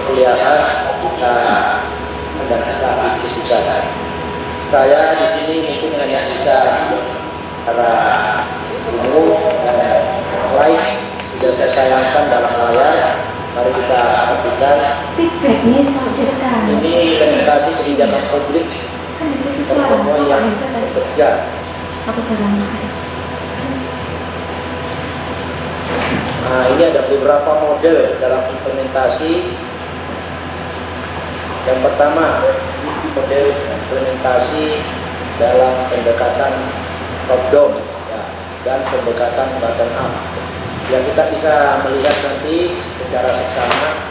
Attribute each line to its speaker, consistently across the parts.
Speaker 1: perkuliahan kita diskusikan. Saya di sini mungkin hanya bisa secara umum dan yang lain sudah saya tayangkan dalam layar. Mari kita perhatikan.
Speaker 2: Feedbacknya selalu direkam.
Speaker 1: Ini implementasi kebijakan publik
Speaker 2: Kan di situ suara.
Speaker 1: pertemuan yang bekerja.
Speaker 2: Aku sedang
Speaker 1: Nah, ini ada beberapa model dalam implementasi. Yang pertama, model implementasi dalam pendekatan top down ya, dan pendekatan bottom up. Yang kita bisa melihat nanti secara seksama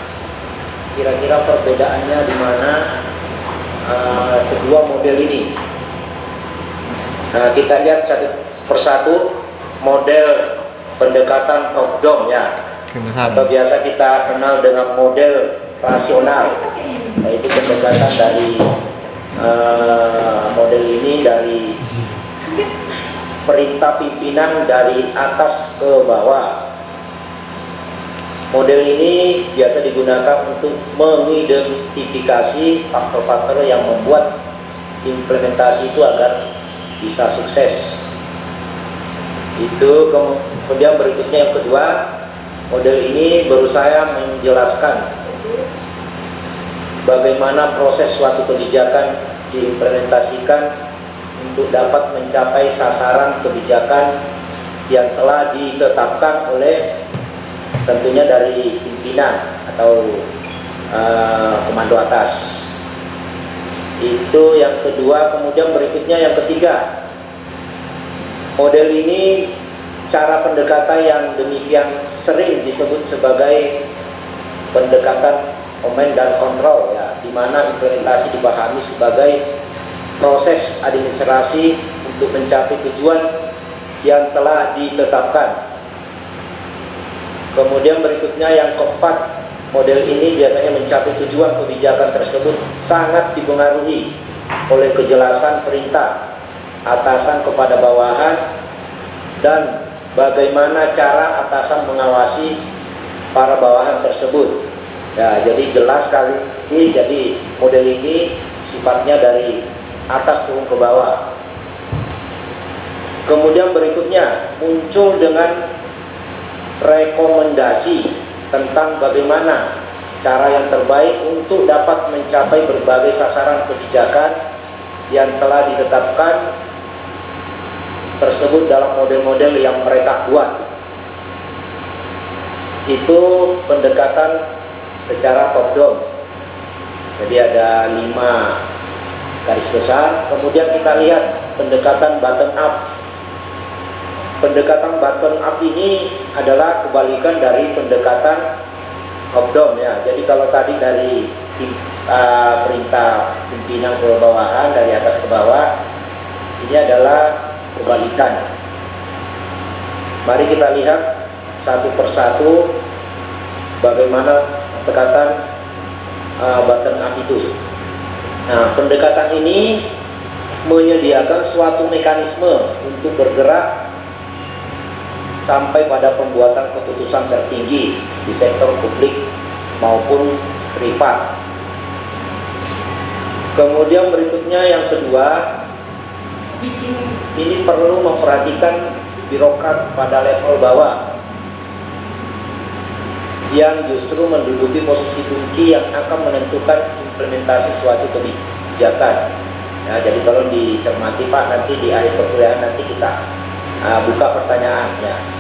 Speaker 1: kira-kira perbedaannya di mana kedua model ini. Nah, kita lihat satu persatu model pendekatan top down ya, atau biasa kita kenal dengan model rasional, yaitu pendekatan dari model ini dari perintah pimpinan dari atas ke bawah. Model ini biasa digunakan untuk mengidentifikasi faktor-faktor yang membuat implementasi itu agar bisa sukses. Itu kemudian berikutnya yang kedua, model ini berusaha menjelaskan bagaimana proses suatu kebijakan diimplementasikan untuk dapat mencapai sasaran kebijakan yang telah ditetapkan oleh tentunya dari pimpinan atau komando atas. Itu yang kedua. Kemudian berikutnya yang ketiga, model ini cara pendekatan yang demikian sering disebut sebagai pendekatan command dan control ya, di mana implementasi dipahami sebagai proses administrasi untuk mencapai tujuan yang telah ditetapkan. Kemudian berikutnya yang keempat, model ini biasanya mencapai tujuan kebijakan tersebut sangat dipengaruhi oleh kejelasan perintah atasan kepada bawahan dan bagaimana cara atasan mengawasi para bawahan tersebut. Ya, jadi jelas sekali. Jadi model ini sifatnya dari atas turun ke bawah. Kemudian berikutnya muncul dengan rekomendasi tentang bagaimana cara yang terbaik untuk dapat mencapai berbagai sasaran kebijakan yang telah ditetapkan tersebut dalam model-model yang mereka buat. Itu pendekatan secara top down. Jadi ada 5 garis besar. Kemudian kita lihat pendekatan bottom up. Pendekatan bottom up ini adalah kebalikan dari pendekatan top down ya. Jadi kalau tadi dari perintah pimpinan ke bawahan, dari atas ke bawah, ini adalah kebalikan. Mari kita lihat satu persatu bagaimana pendekatan bottom up itu. Nah, pendekatan ini menyediakan suatu mekanisme untuk bergerak sampai pada pembuatan keputusan tertinggi di sektor publik maupun privat. Kemudian berikutnya yang kedua, ini perlu memperhatikan birokrat pada level bawah yang justru menduduki posisi kunci yang akan menentukan implementasi suatu kebijakan. Nah, jadi tolong dicermati Pak, nanti di akhir perkuliahan nanti kita buka pertanyaannya.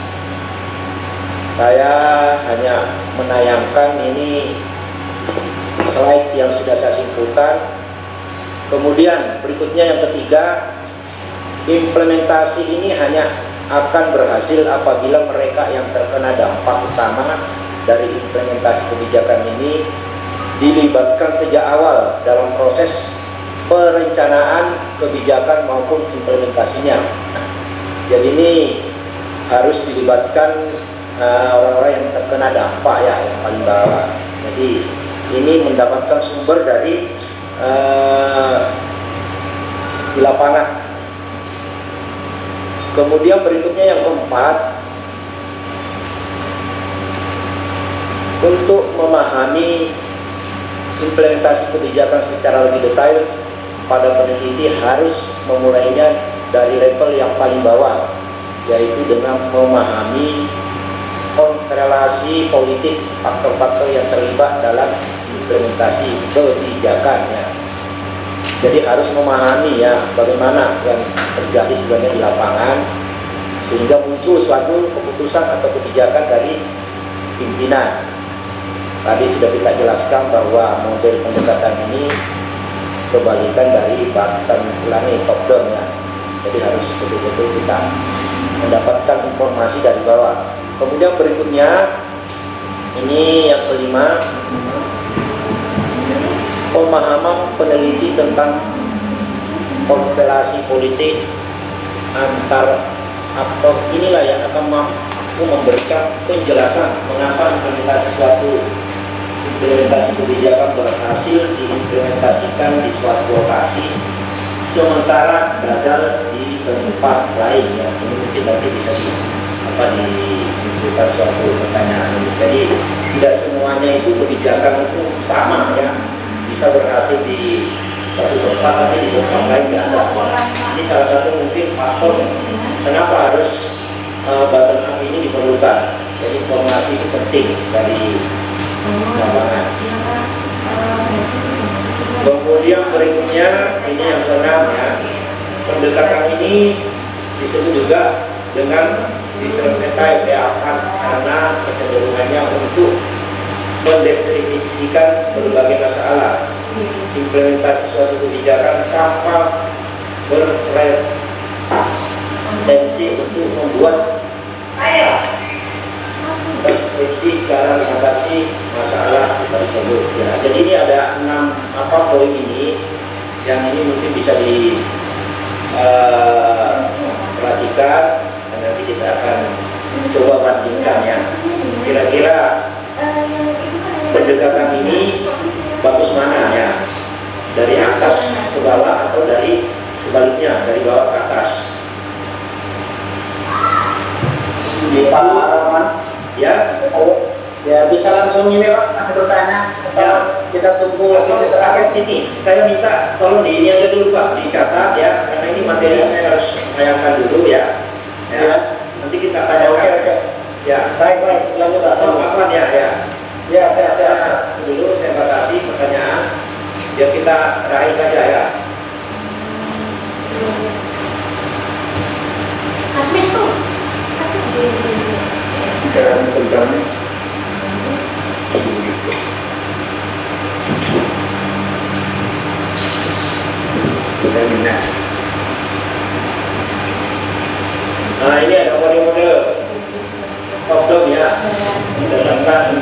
Speaker 1: Saya hanya menayangkan ini slide yang sudah saya simpulkan. Kemudian berikutnya yang ketiga, implementasi ini hanya akan berhasil apabila mereka yang terkena dampak utama dari implementasi kebijakan ini dilibatkan sejak awal dalam proses perencanaan kebijakan maupun implementasinya. Jadi ini harus dilibatkan orang-orang yang terkena dampak ya, yang paling bawah. Jadi ini mendapatkan sumber dari di lapangan. Kemudian berikutnya yang keempat, untuk memahami implementasi kebijakan secara lebih detail pada peneliti harus memulainya dari level yang paling bawah, yaitu dengan memahami konstelasi politik faktor-faktor yang terlibat dalam implementasi kebijakannya. Jadi harus memahami ya bagaimana yang terjadi sebenarnya di lapangan sehingga muncul suatu keputusan atau kebijakan dari pimpinan. Tadi sudah kita jelaskan bahwa model pendekatan ini kebalikan dari bottom ulangi top down ya. Jadi harus betul-betul kita mendapatkan informasi dari bawah. Kemudian berikutnya ini yang kelima, pemahaman peneliti tentang konstelasi politik antar aktor inilah yang akan mampu memberikan penjelasan mengapa implementasi kebijakan berhasil diimplementasikan di suatu lokasi sementara gagal di tempat lain ya. Ini mungkin nanti bisa dimunculkan suatu pertanyaan. Jadi tidak semuanya itu kebijakan itu sama ya, bisa berhasil di satu tempat tapi di tempat lain tidak ada. Ini salah satu mungkin faktor kenapa harus bottom up ini diperlukan. Jadi informasi itu penting dari lapangan. Kemudian berikutnya ini yang keenam ya, pendekatan ini disebut juga dengan disruptive ya, karena kecenderungannya untuk mendeskripsikan berbagai masalah, implementasi suatu kebijakan tanpa berpretensi untuk membuat perspektif dalam mengatasi masalah tersebut ya. Jadi ini ada 6 poin ini yang ini mungkin bisa diperhatikan dan nanti kita akan coba bandingkan ya. Kira-kira pendekatan ini bagus mana ya, dari atas ke bawah atau dari sebaliknya dari bawah ke atas.
Speaker 3: Di Pak Rahman
Speaker 1: Ya,
Speaker 3: ya bisa langsung ini Pak, masih bertanya atau
Speaker 1: ya.
Speaker 3: kita tunggu
Speaker 1: Atau
Speaker 3: terakhir.
Speaker 1: ini saya minta tolong di ini aja dulu Pak, dicatat ya, karena ini materi saya harus bayangkan dulu ya.
Speaker 3: Ya.
Speaker 1: Nanti kita tanyakan.
Speaker 3: Oke.
Speaker 1: Ya,
Speaker 3: Baik, lanjut Pak.
Speaker 1: Pak ya.
Speaker 3: Ya, saya.
Speaker 1: Dulu saya batasi pertanyaan, biar kita raih saja ya.
Speaker 2: Admin tuh.
Speaker 3: Sekarang tentangnya. Kita minat.
Speaker 1: Nah ini ada model-model problem ya, berdasarkan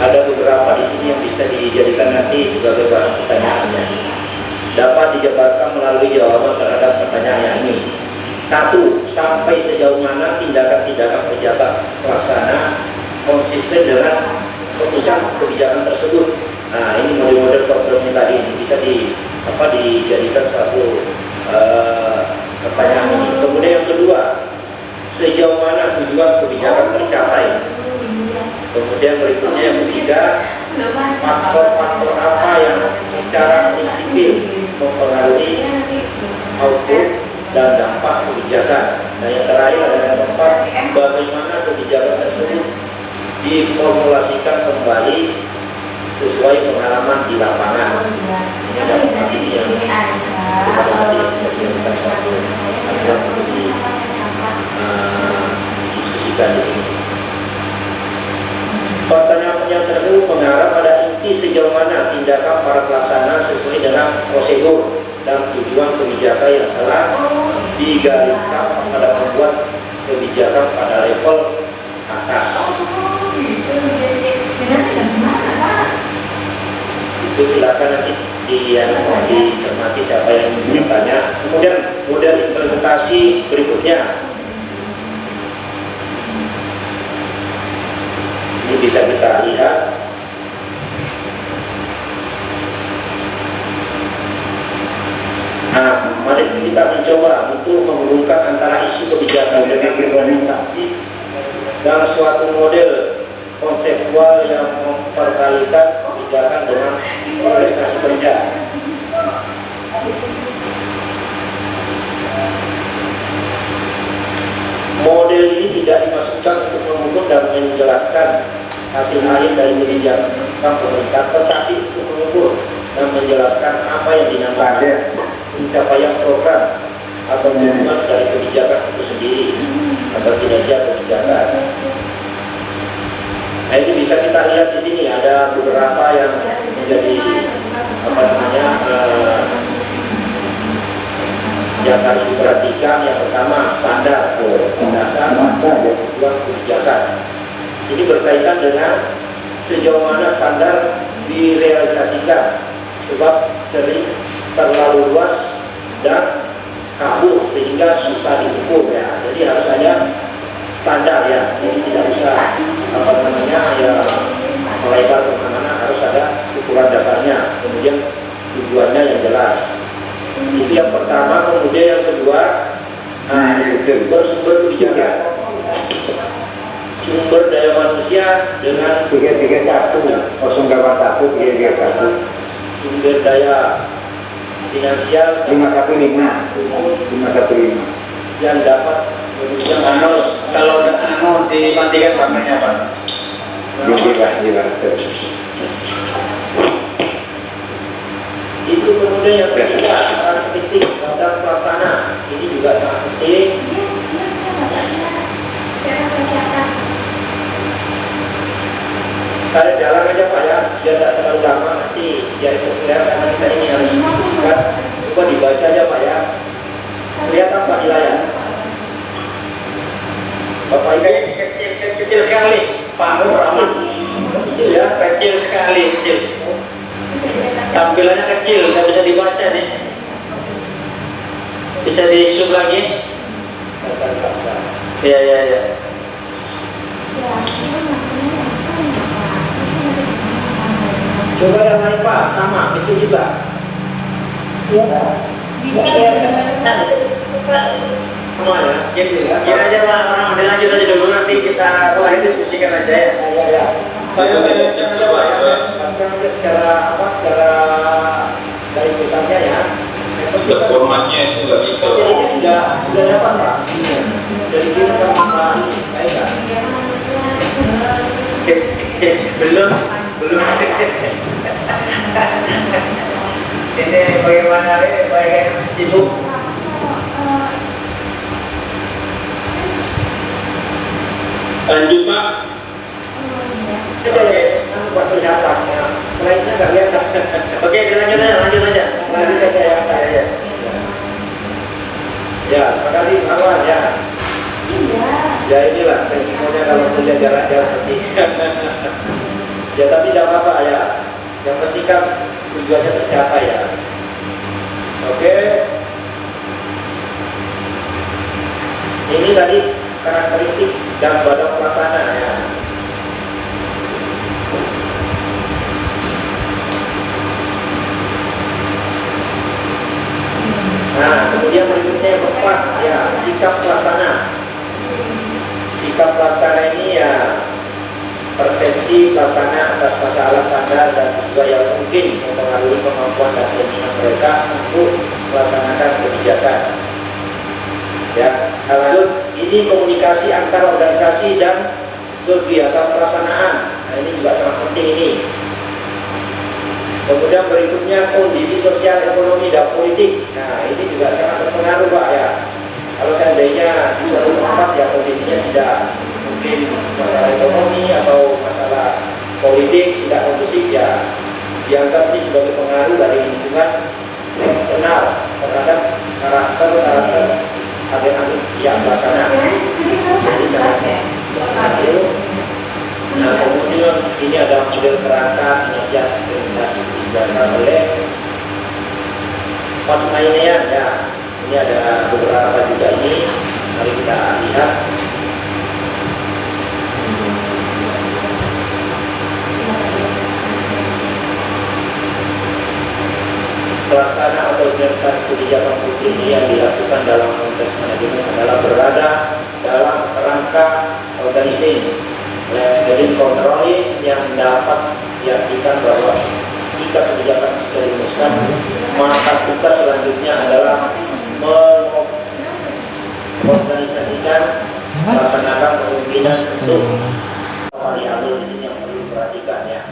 Speaker 1: ada beberapa di sini yang bisa dijadikan nanti sebagai bahan pertanyaannya. Dapat dijabarkan melalui jawaban terhadap pertanyaan ini. 1. Sampai sejauh mana tindakan-tindakan pejabat pelaksana konsisten dengan keputusan kebijakan tersebut. Nah ini model-model problemnya tadi ini bisa dijadikan satu pertanyaan ini. Kemudian yang kedua, sejauh mana tujuan kebijakan tercapai. Kemudian berikutnya yang ketiga, faktor-faktor apa yang secara prinsipil mempengaruhi output dan dampak kebijakan. Nah yang terakhir adalah yang keempat, bagaimana kebijakan tersebut diformulasikan kembali sesuai pengalaman di lapangan. Ini ada tadi yang tadi bisa dijadikan suatu agar untuk didiskusikan di sini. Pertanyaan-pertanyaan tersebut mengarah pada inti sejauh mana tindakan para pelaksana sesuai dengan prosedur dan tujuan kebijakan yang telah digariskan pada pembuat kebijakan pada level atas. Itu silakan nanti dicermati siapa yang bertanya. Kemudian model implementasi berikutnya. Ini bisa kita lihat. Nah, mari kita mencoba untuk menghubungkan antara isu kebijakan dengan implementasi dalam suatu model konseptual yang memperkalikan kebijakan dengan prestasi kerja. Model ini tidak dimaksudkan untuk mengukur dan menjelaskan hasil akhir dari kebijakan pemerintah, tetapi untuk mengukur dan menjelaskan apa yang dinamakan pencapaian program atau tujuan dari kebijakan itu sendiri atau kinerja kebijakan. Nah, itu bisa kita lihat di sini ada beberapa yang menjadi yang harus diperhatikan. Yang pertama, standar dasar tujuan kebijakan. Ini berkaitan dengan sejauh mana standar direalisasikan, sebab sering terlalu luas dan kabur sehingga susah diukur ya. Jadi harus ada standar ya. Jadi tidak usah melebar kemana-mana, harus ada ukuran dasarnya. Kemudian tujuannya yang jelas. Itu yang pertama. Kemudian yang kedua, bersumber kebijakan, sumber daya manusia dengan
Speaker 3: 331 081 331
Speaker 1: sumber daya finansial
Speaker 3: 515
Speaker 1: yang dapat menunjang
Speaker 3: kalau dimatikan bangunnya Pak. Jelas.
Speaker 1: Itu. Kemudian yang ketiga, karakteristik dan pelaksana. Ini juga sangat penting. Saya jalan aja Pak ya, biar tidak terlalu lama nanti jadi populer, karena kita ini harus diskusikan. Coba dibaca aja Pak ya. Kelihatan Pak di layar. Bapak Ibu,
Speaker 3: Kecil sekali, Pak Nur Rahman.
Speaker 1: kecil ya.
Speaker 3: Kecil sekali, kecil. Tampilannya kecil, nggak bisa dibaca nih. Bisa di zoom lagi? Iya.
Speaker 1: Coba yang lain Pak, sama, kecil juga. Sama ya.
Speaker 3: Kira aja Pak, orang lanjut aja dulu, nanti kita mulai diskusikan aja ya.
Speaker 1: Ya. Saya bayangkan aja Pak ya. Sekarang secara garis besarnya ya.
Speaker 4: Sudah formatnya itu nggak bisa.
Speaker 1: Ini sudah dapat Pak. Dari kiri sama Pak ini, baik nggak?
Speaker 3: Belum. Ini bagaimana bagian sibuk?
Speaker 4: Lanjut Pak.
Speaker 1: Oke, buat kelihatan ya. Selainnya nggak kelihatan.
Speaker 3: Oke, lanjut aja.
Speaker 1: Lanjut aja ya. Ya, terima kasih Pak Wan ya. Ya inilah resikonya kalau punya jarak jauh seperti ini. Ya tapi tidak apa-apa ya. Yang penting kan tujuannya tercapai ya. Oke. Ini tadi karakteristik dan badan pelaksana ya. Nah, kemudian berikutnya yang keempat ya, sikap pelaksana. Sikap pelaksana ini ya persepsi pelaksana atas masalah standar dan juga yang mungkin mempengaruhi kemampuan dan keinginan mereka untuk melaksanakan kebijakan. Ya, lanjut, ini komunikasi antar organisasi dan kegiatan pelaksanaan. Nah, ini juga sangat penting ini. Kemudian berikutnya kondisi sosial, ekonomi, dan politik. Nah, ini juga sangat berpengaruh Pak ya. Kalau seandainya di suatu tempat ya kondisinya tidak, mungkin masalah ekonomi atau masalah politik tidak kondusif ya, dianggap ini sebagai pengaruh dari lingkungan eksternal terhadap karakter agen-agen yang pelaksana. Jadi sangat berpengaruh. Nah, kemudian ini ada model kerangka kinerja implementasi kebijakan oleh Pasmainean ya. Ini ada beberapa juga ini. Mari kita lihat. Pelaksana atau implementasi kebijakan publik ini yang dilakukan dalam konteks manajemen adalah berada dalam kerangka organisasi Jadi controlling yang dapat diartikan bahwa jika kebijakan sudah dirumuskan, maka tugas selanjutnya adalah mengorganisasikan, melaksanakan kepemimpinan untuk variabel di sini yang perlu diperhatikan ya.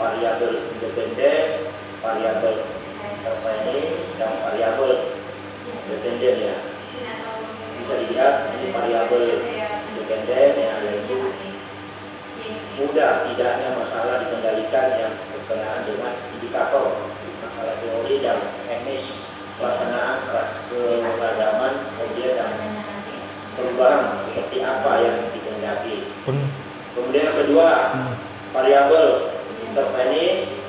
Speaker 1: Variabel independen, variabel ini dan variabel dependen ya. Bisa dilihat ini variabel independen ya, yaitu mudah tidaknya masalah dikendalikan yang berkenaan dengan indikator masalah teori dan teknis pelaksanaan keberagaman objek dan perubahan seperti apa yang dikehendaki. Kemudian yang kedua variabel intervening,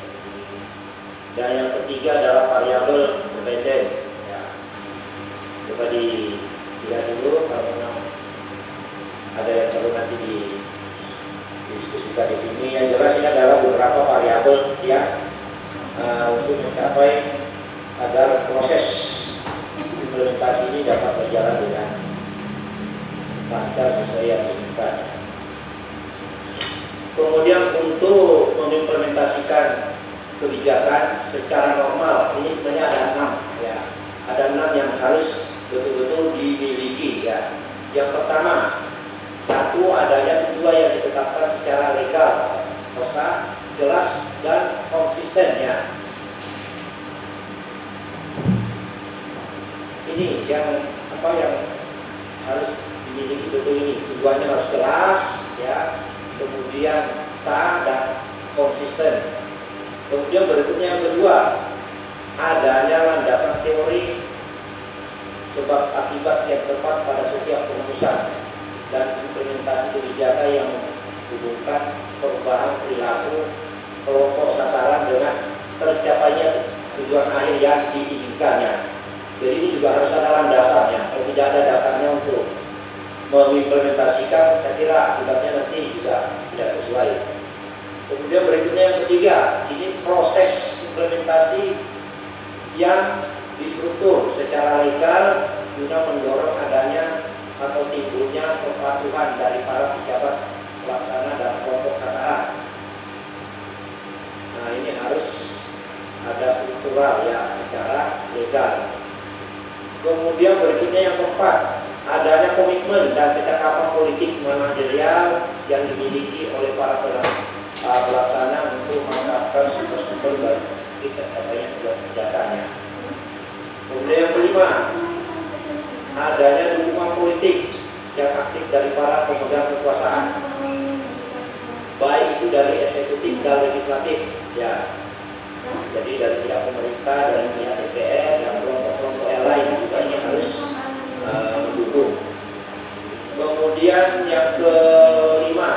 Speaker 1: dan yang ketiga adalah variabel dependen. Ya. Coba dilihat dulu kalau memang ada yang perlu nanti didiskusikan di sini. Yang jelas ini adalah beberapa variabel yang untuk mencapai agar proses implementasi ini dapat berjalan dengan lancar sesuai yang diinginkan. Kemudian untuk mengimplementasikan kebijakan secara normal, ini sebenarnya ada 6 ya. Ada 6 yang harus betul-betul dimiliki ya. Yang pertama, satu, adanya tujuan yang ditetapkan secara legal, kosa, jelas dan konsisten ya. Ini yang harus dimiliki betul ini. Tujuannya harus jelas ya. Kemudian sah dan konsisten. Kemudian berikutnya yang kedua, adanya landasan teori sebab akibat yang tepat pada setiap perumusan dan implementasi kebijakan yang menghubungkan perubahan perilaku kelompok sasaran dengan tercapainya tujuan akhir yang diinginkannya. Jadi ini juga harus ada landasannya. Kalau tidak ada dasarnya untuk mengimplementasikan, saya kira akibatnya nanti juga tidak sesuai. Kemudian berikutnya yang ketiga, ini proses implementasi yang distruktur secara legal guna mendorong adanya atau timbulnya kepatuhan dari para pejabat pelaksana dan kelompok sasaran. Nah ini harus ada struktural ya secara legal. Kemudian berikutnya yang keempat, adanya komitmen dan kecakapan politik manajerial yang dimiliki oleh para pelaksana untuk mengungkapkan sumber-sumber bagi tercapainya kebijakannya. Kemudian yang kelima, adanya dukungan politik yang aktif dari para pemegang kekuasaan, baik itu dari eksekutif dan legislatif ya. Jadi dari pihak pemerintah, dari pihak DPR dan kelompok-kelompok yang lain juga ini harus mendukung. Kemudian yang kelima,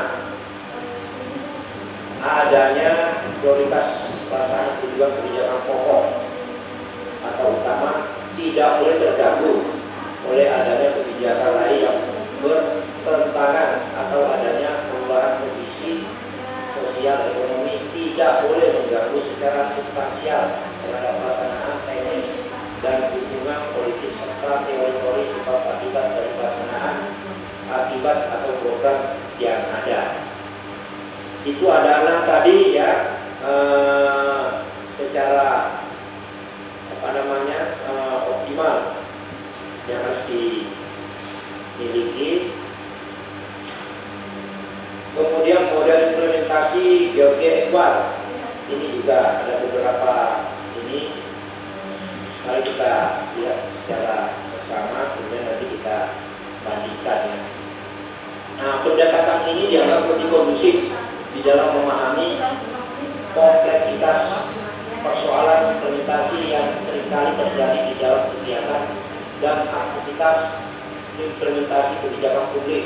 Speaker 1: adanya prioritas pelaksanaan tujuan kebijakan pokok atau utama tidak boleh terganggu oleh adanya kebijakan lain yang bertentangan atau adanya perubahan kondisi sosial ekonomi, tidak boleh mengganggu secara substansial terhadap pelaksanaan teknis dan dukungan politik serta teori-teori sebab akibat dari pelaksanaan akibat atau program yang ada. Itu adalah tadi ya secara optimal yang harus dimiliki. Kemudian model implementasi George Edward ini juga ada beberapa ini. Mari kita lihat secara bersama, kemudian nanti kita bandingkan ya. Nah, pendekatan ini dianggap lebih kondusif di dalam memahami kompleksitas persoalan implementasi yang seringkali terjadi di dalam kegiatan dan aktivitas implementasi kebijakan publik.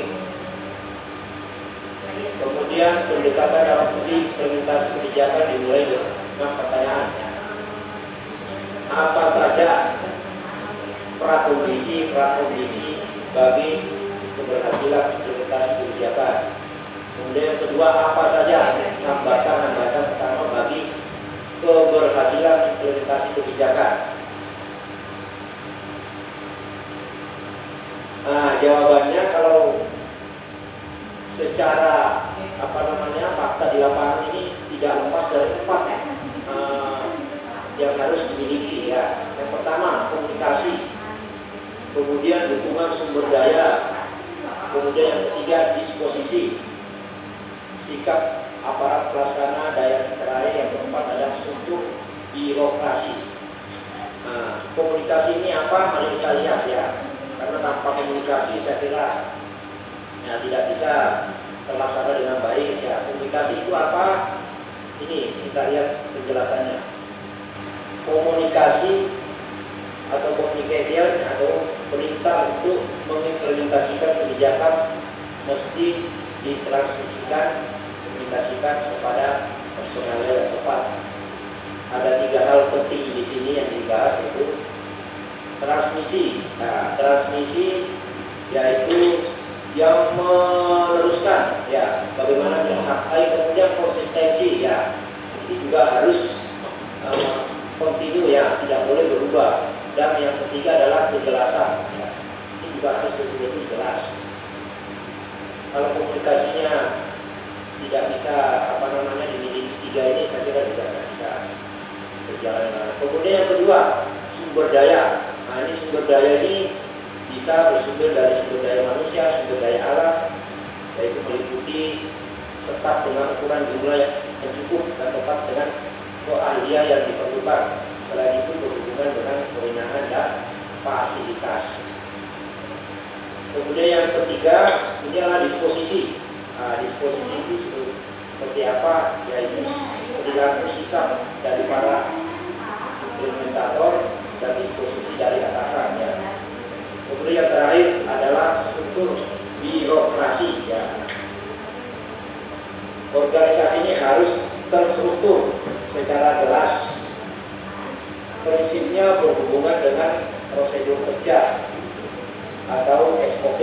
Speaker 1: Kemudian pendekatan dalam studi implementasi kebijakan dimulai dengan pertanyaan, apa saja prakondisi bagi keberhasilan implementasi kebijakan. Kemudian yang kedua, apa saja hambatan pertama bagi keberhasilan implementasi kebijakan. Nah, jawabannya kalau secara fakta di lapangan ini tidak lepas dari 4 yang harus dimiliki ya. Yang pertama komunikasi, kemudian dukungan sumber daya, kemudian yang ketiga disposisi, sikap aparat pelaksana, daya terakhir yang keempat adalah struktur birokrasi. Nah, komunikasi ini apa? Mari kita lihat ya. Karena tanpa komunikasi saya kira ya, tidak bisa terlaksana dengan baik ya. Komunikasi itu apa? Ini kita lihat penjelasannya. Komunikasi atau communication atau perintah untuk mengimplementasikan kebijakan mesti ditransmisikan, komunikasikan kepada personal yang tepat. Ada 3 hal penting di sini yang dibahas, yaitu transmisi. Nah, transmisi yaitu yang meneruskan ya, bagaimana sampai kemudian konsistensi ya. Ini juga harus kontinu ya, tidak boleh berubah. Dan yang ketiga adalah kejelasan ya. Ini juga harus betul-betul jelas. Kalau komunikasinya tidak bisa dimiliki 3 ini, saya kira juga tidak bisa berjalan dengan. Kemudian yang kedua, sumber daya. Nah, ini sumber daya ini bisa bersumber dari sumber daya manusia, sumber daya alam, yaitu meliputi setap dengan ukuran jumlah yang cukup dan tepat dengan keahlian yang diperlukan. Selain itu berhubungan dengan kewenangan dan fasilitas. Kemudian yang ketiga, ini adalah disposisi. Nah, disposisi itu seperti apa? Yaitu perilaku sikap dari para implementator dan disposisi dari atasan ya. Kemudian yang terakhir adalah struktur birokrasi ya. Organisasi ini harus terstruktur secara jelas. Prinsipnya berhubungan dengan prosedur kerja atau SOP.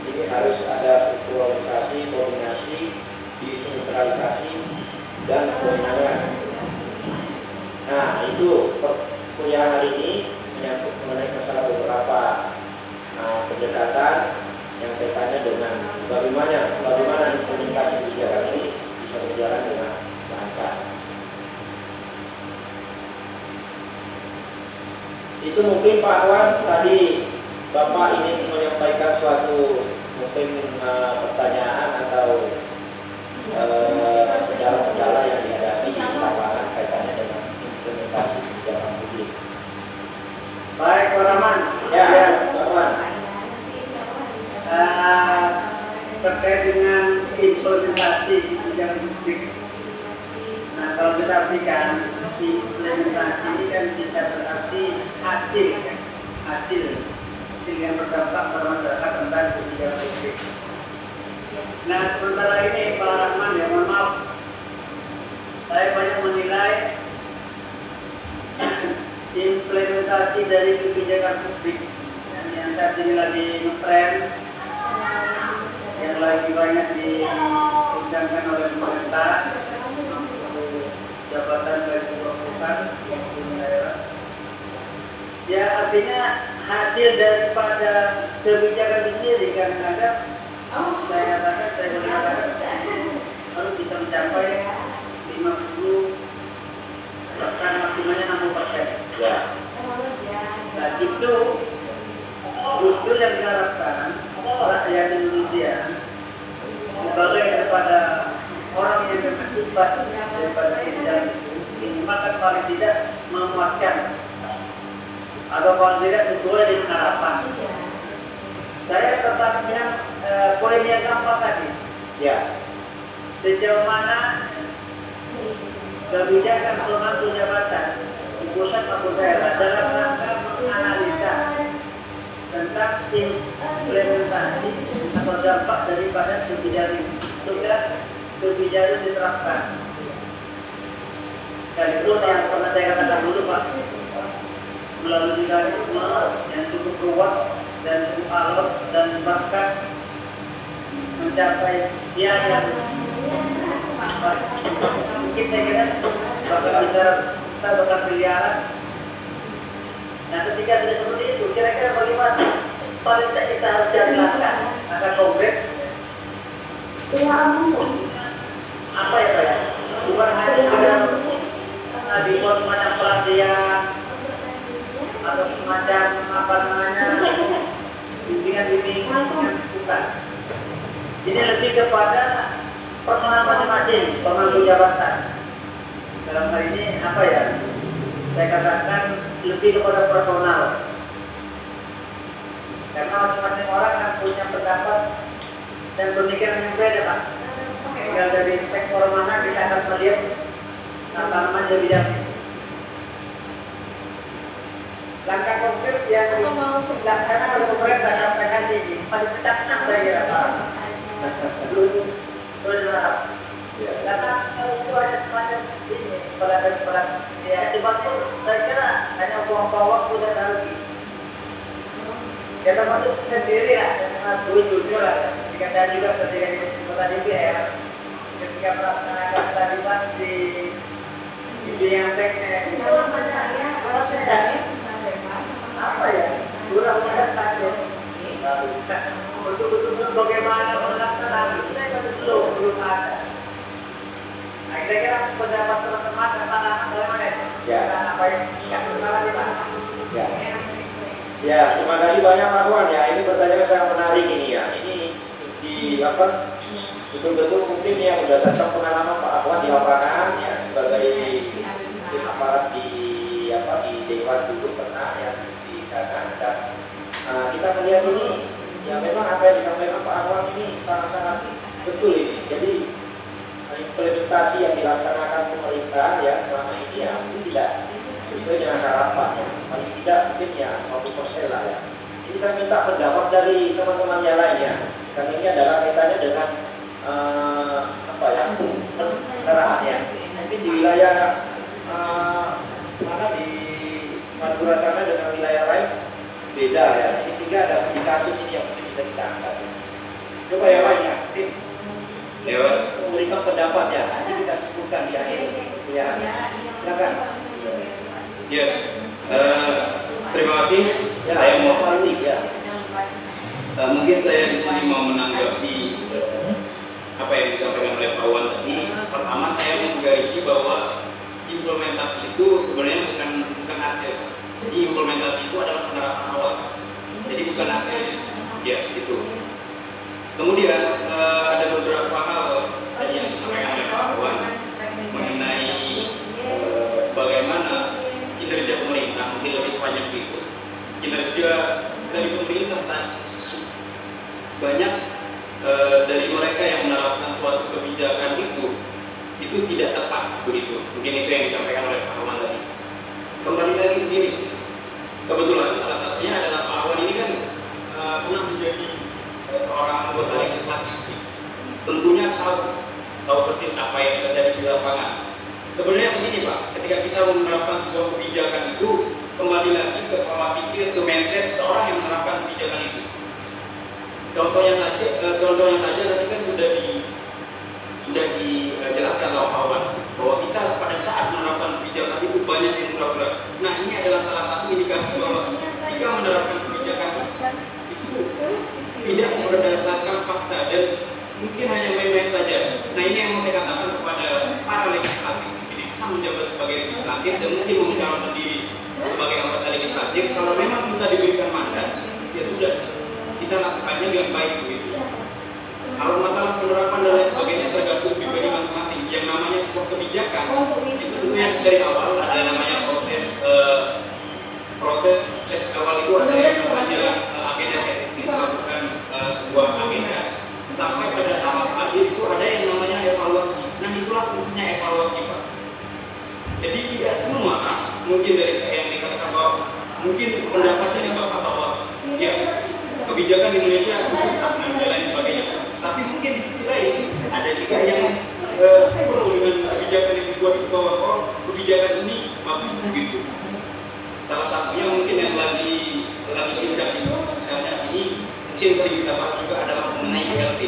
Speaker 1: Ini harus ada strukturalisasi, koordinasi, desentralisasi, dan kewenangan. Nah, itu kuliah hari ini menyangkut mengenai masalah beberapa pendekatan yang kaitannya dengan bagaimana implementasi kebijakan ini bisa berjalan dengan lancar. Itu mungkin Pak Wan, tadi Bapak ingin menyampaikan suatu mungkin pertanyaan atau kendala-kendala yang dihadapi di lapangan kaitannya dengan implementasi kebijakan publik.
Speaker 3: Baik, Pak Rahman.
Speaker 1: Ya, Pak Wan.
Speaker 3: Terkait dengan implementasi kebijakan publik. Nah, kalau kita artikan implementasi ini kan bisa berarti hasil yang berdampak pada masyarakat tentang kebijakan publik. Nah, sementara ini Pak Rahman ya, mohon maaf, saya banyak menilai implementasi dari kebijakan publik yang saat ini lagi ngetren, yang lagi banyak diundangkan oleh pemerintah, jabatan bagi pemerintah daerah. Ya, artinya hasil daripada kebijakan ini kadang-kadang saya melihat harus bisa mencapai 50 bahkan maksimalnya 60%.
Speaker 1: Ya.
Speaker 3: Nah, itu justru yang diharapkan rakyat Indonesia sebagai daripada orang yang beribadah daripada kebijakan ini, maka paling tidak memuaskan atau paling tidak sesuai dengan harapan. Saya tertarik dengan poin yang keempat tadi.
Speaker 1: Ya.
Speaker 3: Sejauh mana kebijakan pemangku jabatan di pusat maupun daerah dalam rangka menganalisa tentang implementasi atau dampak daripada kebijakan sudah kebijakan diterapkan. Dan itu yang pernah saya katakan dulu Pak, melalui mekanisme yang cukup kuat dan cukup alot dan bahkan mencapai yang mungkin saya kira kita bakal miliaran. Nah, ketika sudah seperti itu, kira-kira bagaimana paling tidak kita harus cari langkah agar konkret apa ya Pak ya? Bukan hanya sekedar dibuat semacam pelatihan atau semacam apa namanya bimbingan bukan. Ini lebih kepada personal masing-masing pemangku jabatan. Dalam hal ini apa ya? Saya katakan lebih kepada personal. Karena masing-masing orang kan punya pendapat dan pemikiran yang beda, Pak. Tinggal dari sektor mana kita akan melihat tanaman lebih jauh. Langkah konkret yang dilaksanakan oleh pemerintah sampai hari ini paling tidak saya kira Pak. Berharap. Karena kalau itu ada semacam ini pelan ya sebab itu saya kira hanya buang-buang waktu dan energi. Ya termasuk sendiri ya, karena jujur lah. Jika saya juga ketika di kota DPR, ketika melaksanakan taliban di bidang teknik, apa ya? Kurang saja. Betul-betul bagaimana melaksanakan itu belum ada. Nah, kira-kira pendapat teman-teman tentang bagaimana itu?
Speaker 1: Ya.
Speaker 3: Apa yang salah di mana?
Speaker 1: Ya. Ya, terima kasih banyak Pak Wan ya. Ini pertanyaan sangat menarik ini ya. Ini di apa? Betul-betul mungkin yang berdasarkan pengalaman Pak Wan di lapangan ya sebagai aparat di apa di Dewan dulu pernah ya di sana dan kita melihat ini ya memang apa yang disampaikan Pak Wan ini sangat-sangat betul ini. Jadi implementasi yang dilaksanakan pemerintah ya selama ini ya mungkin tidak sesuai dengan harapan ya. Paling tidak mungkin ya 50% lah ya. Jadi saya minta pendapat dari teman-teman yang lainnya. Karena ini adalah kaitannya dengan apa ya peneraan ya. Mungkin di wilayah mana di Madura sana dengan wilayah lain beda ya. Jadi sehingga ada studi kasus ini yang mungkin bisa kita angkat. Coba yang lainnya, Tim. Lewat memberikan pendapat ya. Nanti kita sebutkan di akhir ya. Silakan.
Speaker 4: Ya, terima kasih.
Speaker 1: Ya,
Speaker 4: Saya mau
Speaker 1: balik ya.
Speaker 4: mungkin saya di sini mau menanggapi apa yang disampaikan oleh Pak Wan tadi. Pertama saya menggarisi bahwa implementasi itu sebenarnya bukan hasil. Jadi implementasi itu adalah penerapan awal. Jadi bukan hasil. Ya, itu. Kemudian ada beberapa hal tadi yang disampaikan oleh Pak Wan mengenai bagaimana kinerja pemerintah, mungkin lebih banyak itu kinerja dari pemerintah saat ini banyak dari mereka yang menerapkan suatu kebijakan itu tidak tepat begitu. Mungkin itu yang disampaikan oleh Pak Wan tadi. Kembali lagi begini, kebetulan salah satunya adalah Pak Wan ini kan pernah menjadi seorang anggota legislatif, tentunya tahu persis apa yang terjadi di lapangan. Sebenarnya begini Pak, ketika kita menerapkan sebuah kebijakan itu kembali lagi ke pola pikir, ke mindset seorang yang menerapkan kebijakan itu. Contohnya saja tadi kan sudah dijelaskan oleh Pak Wan bahwa kita pada saat menerapkan kebijakan itu banyak yang pura-pura. Nah ini adalah salah satu indikasi bahwa jika menerapkan kebijakan itu tidak berdasarkan fakta dan mungkin hanya main-main saja. Nah ini yang mau saya katakan kepada para legislatif. Ini kita menjabat sebagai legislatif dan mungkin mencalonkan diri sebagai anggota legislatif. Kalau memang kita diberikan mandat, ya sudah kita lakukannya dengan baik begitu. Kalau masalah penerapan dan lain sebagainya tergantung pribadi masing-masing. Yang namanya sebuah kebijakan itu tentunya dari awal ada namanya proses awal itu ada yang namanya agenda setting. Kita lakukan sebuah agenda sampai pada tahap akhir itu ada yang namanya evaluasi. Nah itulah fungsinya evaluasi Pak. Jadi tidak semua mungkin dari yang dikatakan bahwa mungkin pendapat dari Bapak bahwa ya kebijakan di Indonesia itu stagnan dan lain sebagainya. Tapi mungkin di sisi lain ada juga yang perlu dengan kebijakan yang dibuat itu bahwa oh, kebijakan ini bagus begitu. Salah satunya mungkin yang lagi kencang itu karena ini mungkin sering kita bahas juga adalah mengenai BLT,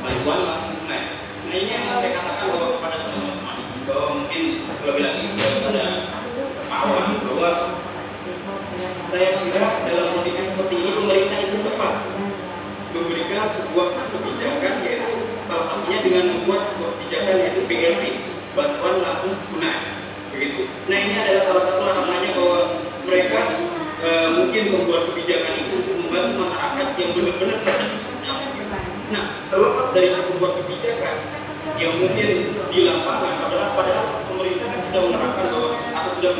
Speaker 4: bantuan langsung tunai. Nah ini yang saya katakan bahwa kepada teman-teman semua bahwa mungkin lebih lagi kepada Pak Wan bahwa saya kira dalam kondisi seperti ini pemerintah itu tepat memberikan sebuah kebijakan yaitu salah satu dengan membuat sebuah kebijakan yaitu BLT, bantuan langsung tunai, begitu. Nah ini adalah salah satu namanya bahwa mereka mungkin membuat kebijakan itu untuk membantu masyarakat yang benar-benar terdampak. Nah terlepas dari sebuah kebijakan yang mungkin di lapangan adalah padahal pemerintah kan sudah menerapkan bahwa atau sudah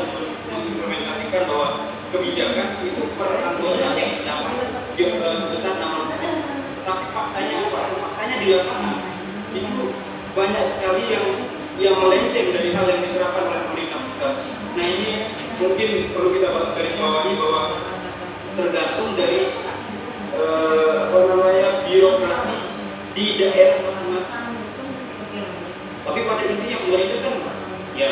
Speaker 4: mengimplementasikan bahwa kebijakan itu per anggota yang terdampak sebesar 600.000. Tapi faktanya apa? Faktanya di lapangan itu banyak sekali yang melenceng dari hal yang diterapkan oleh pemerintah pusat. Nah ini mungkin perlu kita garis bawahi bahwa tergantung dari birokrasi di daerah masing-masing. Tapi pada intinya pemerintah kan ya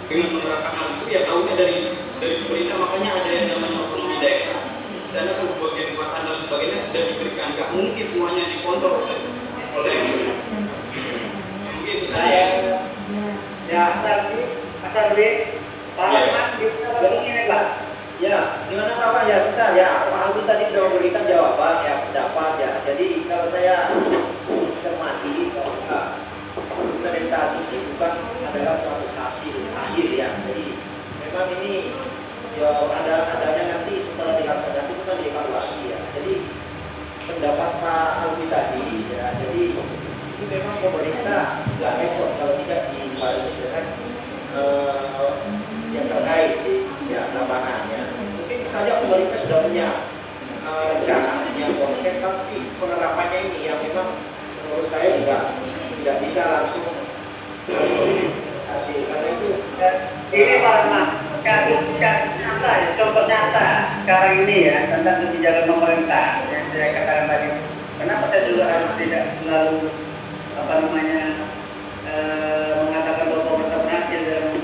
Speaker 4: dengan menerapkan hal itu ya tahunya dari pemerintah, makanya ada yang namanya otonomi daerah. Di sana kan bagian kekuasaan dan sebagainya sudah diberikan, nggak mungkin semuanya dikontrol oleh mungkin itu saya.
Speaker 3: Ya, asal beli Pak bisa begini Pak.
Speaker 1: Ya, gimana Pak? Ya sudah ya, Pak Alvin tadi sudah memberikan jawaban ya, pendapat ya. Jadi kalau saya cermati bahwa implementasi ini bukan adalah suatu hasil akhir ya. Jadi memang ini ya adanya nanti setelah dilaksanakan itu kan dievaluasi ya. Jadi pendapat Pak Alvin tadi ya, jadi ini memang pemerintah nggak repot kalau tidak dibarengi dengan yang terkait di lapangan ya. Mungkin saja pemerintah sudah punya rencana yang konsep, tapi penerapannya ini yang memang menurut saya juga tidak bisa langsung hasil karena itu
Speaker 3: ini Pak Mas, kasus nyata ya, contoh nyata sekarang ini ya tentang kebijakan pemerintah yang saya katakan tadi. Kenapa saya juga harus tidak selalu mengatakan bahwa pemerintah berhasil dalam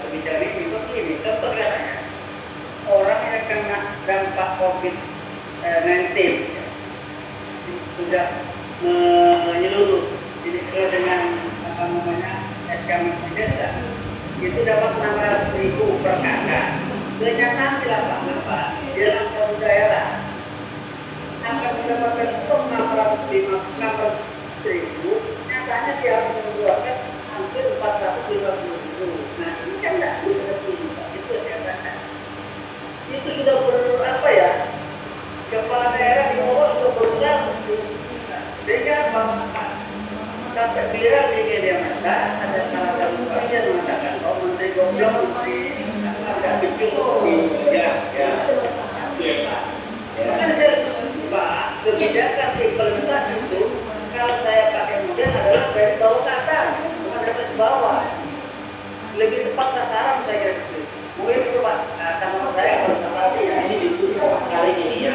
Speaker 3: kebijakan ini? Begini, contoh katanya orang yang kena dampak COVID-19 sudah menyeluruh, jadi sesuai dengan SK Presiden itu dapat 600.000 per kakak. Kenyataan di lapangan Pak, di dalam satu daerah akan mendapatkan 600.000, nyatanya dia harus mengeluarkan hampir 450.000. Nah ini kan tidak bisa itu saya katakan. Itu sudah kepala daerah di bawah sudah berusaha sehingga sampai viral di media massa ada salah satu pasien mengatakan bahwa menteri goblok agak bikin Pak, kebijakan implementasi itu kalau saya pakai model adalah dari bawah ke atas, bukan dari atas bawah. Lebih tepat sasaran saya kira itu. Mungkin itu Pak, sama saya konsentrasi ya.
Speaker 1: ini diskusi sangat menarik ini ya.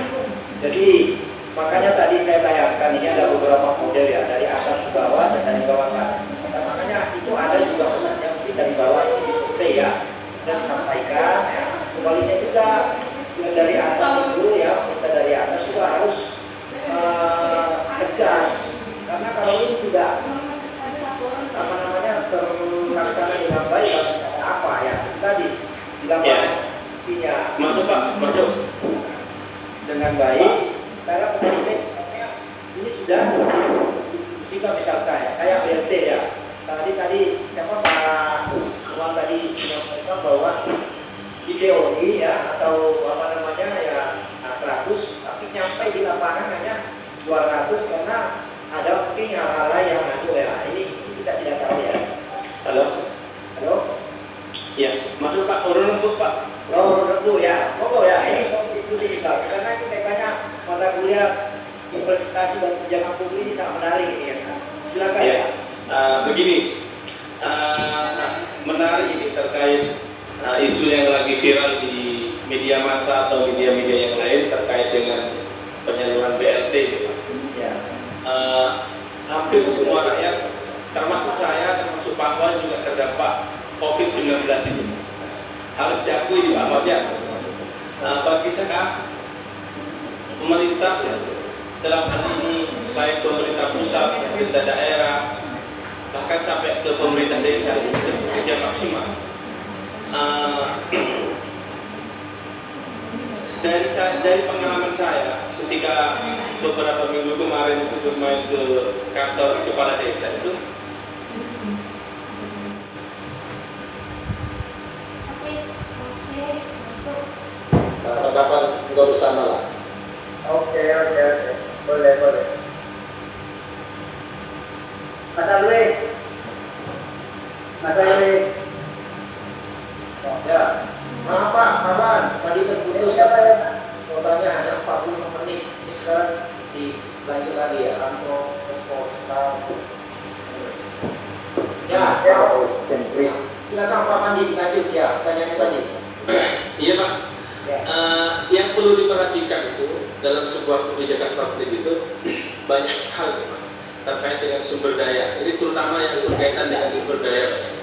Speaker 1: Jadi makanya tadi saya bayangkan ini ada beberapa model ya, dari atas ke bawah dan dari bawah ke atas. Dan makanya itu ada juga yang mungkin dari bawah itu disurvei ya dan disampaikan ya. Sebaliknya juga dari atas itu ya, kita dari atas juga harus tegas, karena kalau ini tidak terlaksana dengan baik apa ya tadi dilakukan
Speaker 4: masuk Pak, masuk
Speaker 1: dengan baik. Karena pemerintah ini sudah diskusikan misalkan ya, kayak BLT ya. Tadi siapa Pak Umar tadi menyampaikan bahwa di teori ya atau ya 100, tapi nyampe di lapangan hanya 200 karena ada mungkin hal-hal yang ya. Ini kita tidak tahu ya.
Speaker 4: Halo
Speaker 1: Ya,
Speaker 4: masuk Pak, urun rembuk Pak.
Speaker 1: Tentu ya, ya. Ini diskusi kita karena itu kayaknya mata kuliah implementasi dan kebijakan publik ini sangat menarik ini ya. Silakan ya.
Speaker 4: Begini, menarik ini terkait isu yang lagi viral di media massa atau media-media yang lain terkait dengan penyaluran BLT.
Speaker 1: Ya.
Speaker 4: Hampir semua rakyat, termasuk saya, termasuk Pak Wan juga terdampak COVID-19 ini. Harus diakui Pak Wan ya. Bagi saya, pemerintah dalam hal ini baik pemerintah pusat, pemerintah daerah, bahkan sampai ke pemerintah desa ini sudah bekerja maksimal. Dari pengalaman saya ketika beberapa minggu kemarin itu main ke kantor kepala desa itu,
Speaker 2: Oke, masuk.
Speaker 5: Kapan-kapan nggak bersama lah.
Speaker 3: Oke. Boleh. Mas Alwi.
Speaker 1: Ya, maaf Pak, kawan, tadi terputus
Speaker 3: Siapa ya?
Speaker 1: kuotanya hanya 40 menit. Ini sekarang dilanjut lagi ya, Anto, Ya, silakan Pak Mandi dilanjut ya, pertanyaannya tadi.
Speaker 4: iya Pak.
Speaker 1: Ya.
Speaker 4: Yang perlu diperhatikan itu dalam sebuah kebijakan publik itu banyak hal ya, Pak, terkait dengan sumber daya. Ini terutama yang berkaitan dengan sumber daya Pak.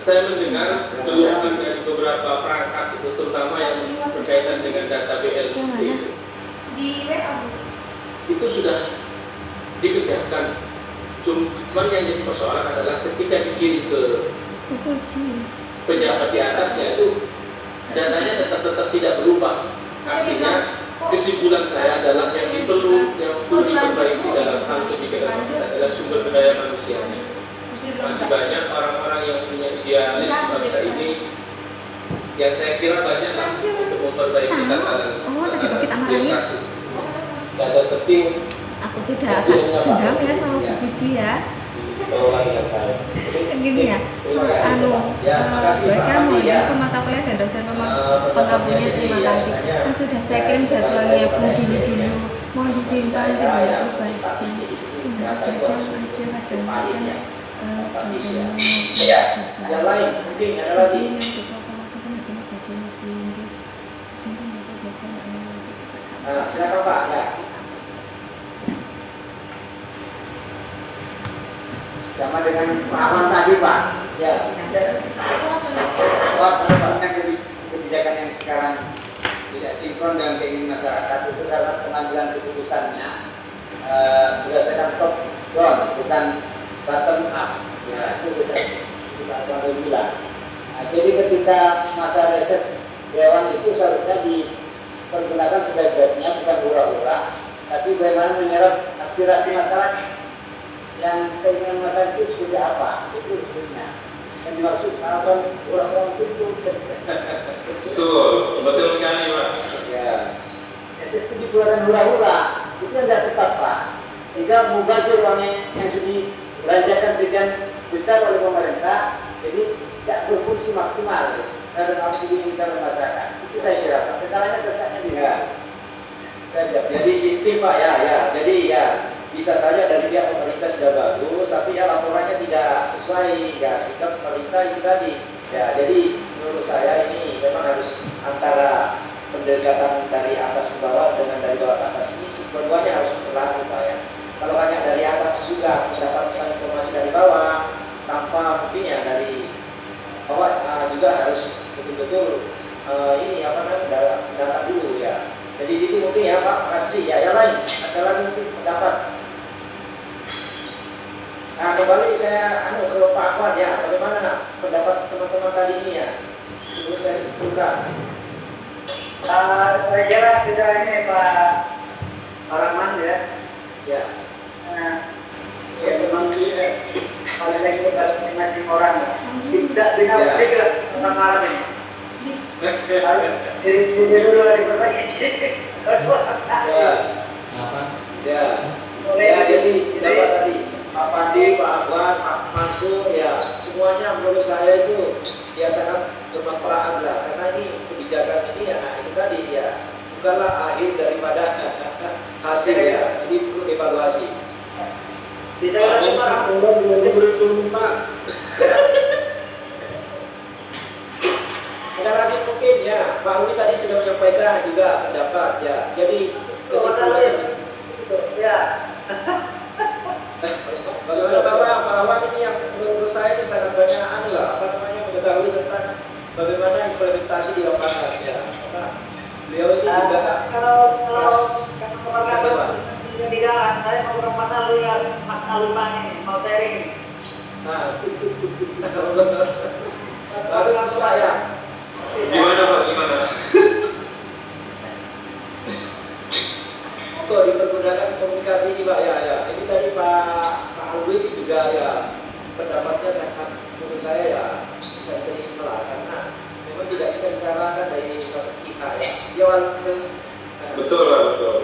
Speaker 4: Saya mendengar keluhan dari beberapa perangkat itu, terutama yang berkaitan dengan data BLT itu.
Speaker 2: Di WA.
Speaker 4: Itu sudah dikerjakan. Cuman yang jadi persoalan adalah ketika dikirim ke pejabat di atasnya itu datanya tetap tidak berubah. Artinya kesimpulan saya adalah yang perlu diperbaiki dalam hal kebijakan adalah sumber daya manusianya. Masih banyak orang-orang yang punya idealis di bangsa ini yang saya kira banyak lah untuk memperbaiki tatanan birokrasi. Data penting
Speaker 2: Aku tidak dendam ya sama Bu Puji ya. Gini ya, buat kamu ya, ke mata kuliah dan dosen pengampunya terima kasih. Kan sudah saya kirim jadwalnya Bu dulu. Mau disimpan di bawah baca. Tinggal baca aja
Speaker 1: Ya, yang lain mungkin ada lagi. Silakan Pak. Ya.
Speaker 3: Sama dengan pengalaman tadi Pak.
Speaker 1: Ya.
Speaker 3: Kebijakan yang sekarang tidak sinkron dengan keinginan masyarakat itu karena pengambilan keputusannya berdasarkan top down, bukan bottom up. Ya, itu bisa kita bilang. Nah, jadi ketika masa reses dewan itu seharusnya dipergunakan sebaik-baiknya, bukan hura-hura, tapi bagaimana menyerap aspirasi masyarakat. Yang keinginan masyarakat itu seperti apa? Itu sebenarnya yang dimaksud harapan orang-orang itu.
Speaker 4: Betul sekali Pak.
Speaker 3: Ya, reses itu dikeluarkan hura-hura, itu yang tidak tepat Pak. Sehingga mubazir uangnya yang sudah dibelanjakan sekian besar oleh pemerintah, jadi tidak berfungsi maksimal terhadap apa yang diinginkan oleh masyarakat. Itu saya kira Pak. Kesalahannya terkadang di sana.
Speaker 1: Jadi sistem Pak ya. Jadi ya bisa saja dari pihak pemerintah sudah bagus, tapi ya laporannya tidak sesuai ya sikap pemerintah itu tadi. Ya, jadi menurut saya ini memang harus antara pendekatan dari atas ke bawah dengan dari bawah ke atas ini keduanya harus berlaku Pak ya. Kalau hanya dari atas juga mendapatkan informasi dari bawah tanpa mungkin ya dari bawah juga harus betul-betul ini apa namanya data dulu ya. Jadi itu mungkin ya Pak, kasih ya. Yang lain ada lagi mungkin pendapat. Nah kembali saya ke Pak Afwan ya, bagaimana pendapat teman-teman tadi ini ya? Sebelum saya simpulkan.
Speaker 3: Saya kira sudah ini Pak Rahman ya.
Speaker 1: Ya.
Speaker 3: Ya memang kalau saya ikut masing-masing orang tidak dengan pikir tentang malam ini. Diri dulu lagi berbagai.
Speaker 1: Ya. Ya jadi dapat tadi Pak Pandi, Pak Afwan, Pak Mansur ya semuanya menurut saya itu ya sangat bermanfaat lah karena ini kebijakan ini ya itu tadi ya bukanlah akhir daripada hasil ya, jadi perlu evaluasi.
Speaker 3: Bisa Pak.
Speaker 1: Ada lagi mungkin ya, Pak Uli tadi sudah menyampaikan juga pendapat ya. Jadi kesimpulannya
Speaker 3: ya.
Speaker 1: bagaimana Pak Afwan ini yang menurut saya ini sangat banyak mengetahui tentang bagaimana implementasi di lapangan ya. Beliau ini juga
Speaker 3: kalau di jalan saya mau ke rumah Mas Alumang ini mau sharing.
Speaker 1: nah lalu langsung ya.
Speaker 4: Gimana Pak? Gimana?
Speaker 1: betul dipergunakan komunikasi ini Pak ya. Ini tadi Pak Alwi juga ya pendapatnya sangat menurut saya ya bisa diterima lah, karena memang tidak bisa dicarakan dari satu pihak ya. Dia
Speaker 4: Betul Pak, betul.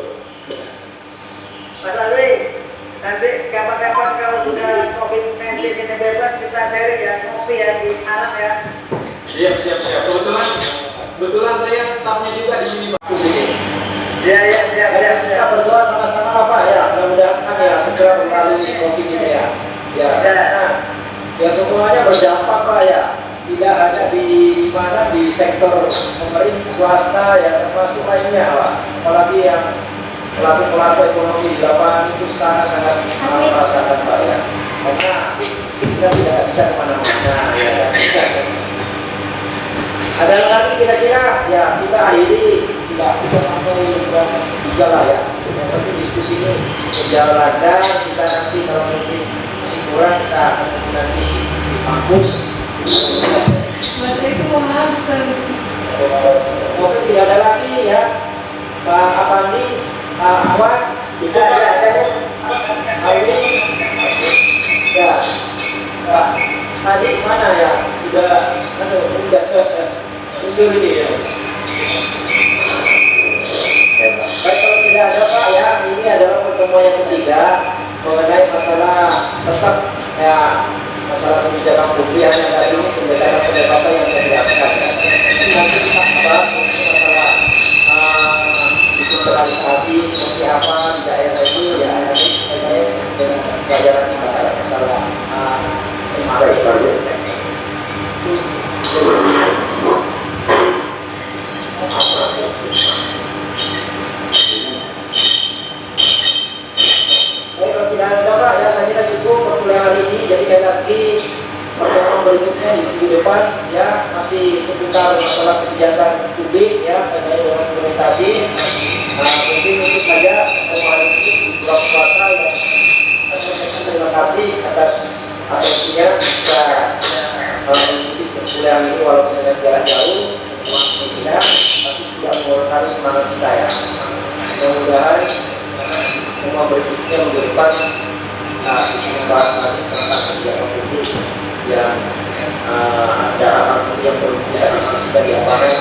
Speaker 3: Mas Alwi, nanti kapan-kapan kalau sudah COVID-19 ini bebas kita cari ya kopi ya di alas ya.
Speaker 4: Siap. Kebetulan saya stafnya juga di sini Pak.
Speaker 3: Ya.
Speaker 1: Kita berdoa sama-sama lah Pak ya, mudah-mudahan ya segera melalui COVID ini ya. Ya semuanya berdampak Pak ya. Tidak hanya di mana di sektor pemerintah swasta ya, termasuk lainnya Pak. Apalagi yang pelaku ekonomi di lapangan itu sangat merasakan Pak ya. Karena kita tidak bisa kemana-mana ya. Ada lagi kira-kira ya kita akhiri tidak bisa sampai berjalan ya. Yang penting diskusi ini berjalan lancar. Kita nanti kalau mungkin masih kurang kita akan nanti di kampus. Mungkin tidak ada lagi ya Pak Apandi, Pak Awan, kita ada Awi, ya Pak Adi mana ya sudah mundur ini ya. Baik, kalau tidak ada Pak ya, ini adalah pertemuan yang ketiga mengenai masalah tetap ya masalah kebijakan publik yang ada ini pendekatan yang terjelaskan. Nanti kita bahas masalah itu teralih seperti apa di daerah itu ya nanti dengan pelajaran masalah kalau tidak ada Pak ya saya kira cukup perkuliahan hari ini. Jadi saya lagi pertemuan berikutnya di minggu depan ya masih seputar masalah kebijakan publik ya terkait dengan implementasi. Mungkin itu saja pertemuan ini di bulan puasa ya. Terima kasih atas atensinya bisa mengikuti perkuliahan ini walaupun dengan jarak jauh, tidak, tapi tidak mengurangi semangat kita ya. Mudah-mudahan semua berikutnya minggu depan bisa membahas lagi tentang kebijakan publik yang ada apa yang perlu kita diskusikan di lapangan.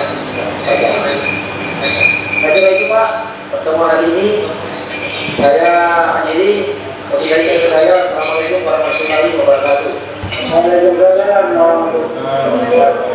Speaker 1: Saya kira itu Pak pertemuan hari ini saya akhiri. Assalamualaikum warahmatullahi wabarakatuh.
Speaker 3: Waalaikumsalam warahmatullahi wabarakatuh.